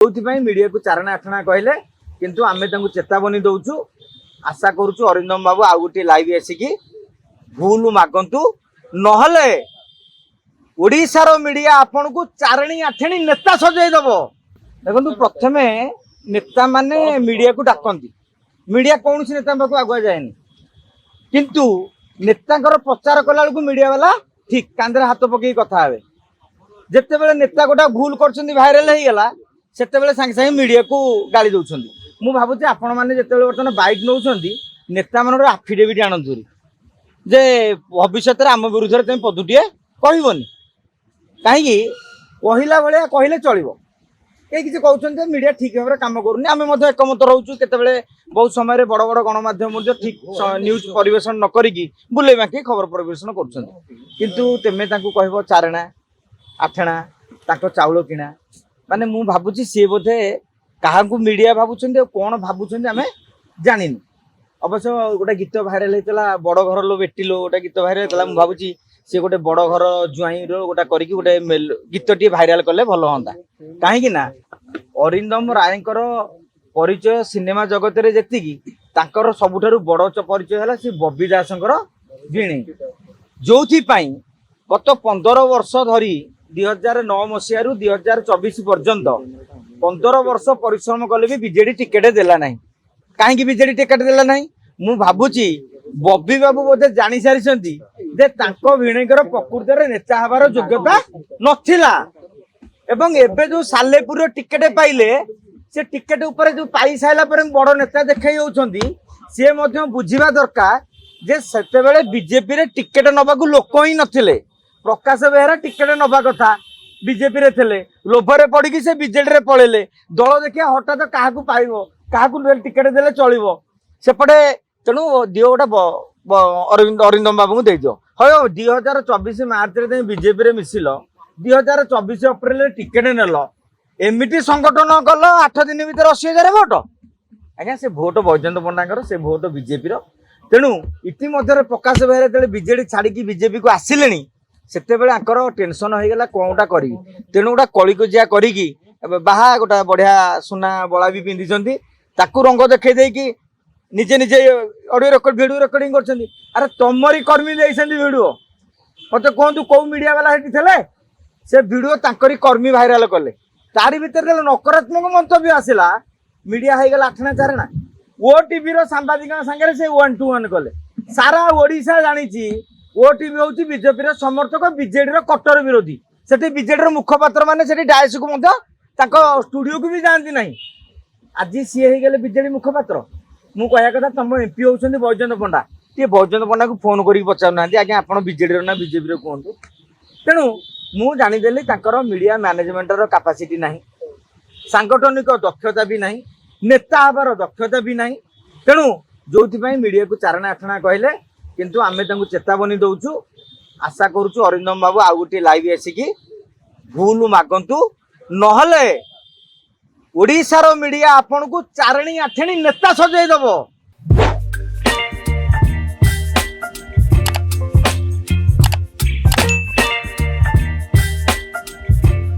जो मीडिया को चारणा आठना कहले किंतु आमे तांको चेतावनी दउछु। आशा करूछु अरिंदम बाबू आ गोटे लाइव आसिकी भूल मागंतु नहले ओडिशार मीडिया आपन को चारणी आठणी नेता सजाई दबो। देखो प्रथमे नेता माने मीडिया को डाकती मीडिया कौन सी नेता पाक आगुआ जाएनि किंतु नेता प्रचार कला बेलू मीडिया वाला ठीक कांदे हाथ पकई कथा हे जिते बड़े नेता गोटा भूल कर भाइराल हो गला से सागे सागे मीडिया को गाड़ी दौरान मु भावुँ आपण मैंने जिते बर्तमान बाइक नौ नेता मान आफिडेविट आणतुरी जे भविष्य आम विरुद्ध में तुम पदुटे कहबनी कहीं कहला भाया कहले चलो ये किसी कहते मीडिया ठीक भाव में कम करूनी आम एकमत रोचु केतबेले बहुत समय बड़ बड़ गणमाध्यम ठीक न्यूज परिवेशन न करिकी बुले बांकी खबर परिवेशन करूँ तेमे कह चारणा आठणा ताको चाउल किणा माने मु भाबुची सी बोधे क्या मीडिया भावुं कौन भावुं आम जानी अवश्य गोटे गीत भाइराल होता बड़ घर लो बेटी लो गोटे गीत भाइराल होता मुझे भावुची सी गोटे बड़ घर जुआई रोटा करके गोटे गीत टी भाइराल कले भल हाँ कहीं अरिंदम रायकर परिचय सिनेमा जगत रे जेतिकी तांकर सबुठारु बड़ परिचय है सी बबी दासंकर भिणी जो गत 15 वर्ष धरी 2009 मसीह 2024 पर्यंत 15 वर्ष परिश्रम कले भी बीजेडी टिकेट देला नहीं कहीं बीजेडी टिकेट देला नहीं मु भाबुची बबी बाबू बोधे जानी सारी जे तांको भिणेकर प्रकृति में नेता हबार योग्यता नथिला एवं एबे जो सालेपुर टिकेट पाइले से टिकेट ऊपर जो पाई साइला पर बड़ नेता देखई होउछंदी से मध्य बुझिबा दरकार जे सेते बेले बीजेपी रे टिकेट नबाकू लोक ही नथिले प्रकाश बेहरा टिकेट नबा कथा बीजेपी रे थिले लोभरे पड़ी से बीजेडी रे पळेले दल देखिया हठात काहाकू पाइबो काहाकू टिकेट देले चलिबो सेपटे तेणु दियो गोटे अरिंदम बाबू को देदियो हयो 2024 मार्च रे बीजेपी रे मिसिल 2024 अप्रैल टिकेट नेल एमिटी संगठन कल 8 दिन भीतर 80,000 भोट आज्ञा से भोट बैजयंत पंडा से भोट बीजेपी तेणु इतिमध्य प्रकाश बेहरा जो बीजेडी छाड़ी बीजेपी को आसिले से टेंशन हो गला कौनटा करी तेणु गोटा कलिकजिया करी बाहा गोटा बढ़िया सुना बड़ा भी पिंधि ताकू रंग देखई देकी निजे निजे ऑडियो रेकर्ड वीडियो रेकर्डिंग कर अरे तुमरी कर्मी वीडियो मत कहतु कौ मीडिया वाला थे से वीडियो तांकरी कर्मी भाइराल कले तारी भीतर नकारात्मक मंतव्य आसला मीडिया हो गला आठना चारणा ओटीवी सांबादिक सागर से 1-2-1 कले सारा ओडिशा जानी ओटीवी हूँ बीजेपी समर्थक बीजेडी कट्टर विरोधी से बीजेडी मुखपात्र मैंने डायस को स्टूडियो को भी जाती ना आज सी हो गले बीजेडी मुखपात्र मु कह कथा तुम एमपी होती बैजयंत पंडा टे बैजयंत पंडा को फोन कर पचारूना आज्ञा आप बीजेडी ना बीजेपी कहतु तेणु मु जानीदेली मीडिया मैनेजमेंटर कैपेसिटी ना सांगठनिक दक्षता भी ना नेता हबार दक्षता भी ना तेणु जो मीडिया को चारणा आठना कहले किंतु आमे तांको चेतावनी दउछु। आशा करूछु अरिंदम बाबू आ गोटे लाइव आसिकी भूल मागंतु नहले ओडिशार मीडिया आपन को चारणी आठणी नेता सजाई दबो।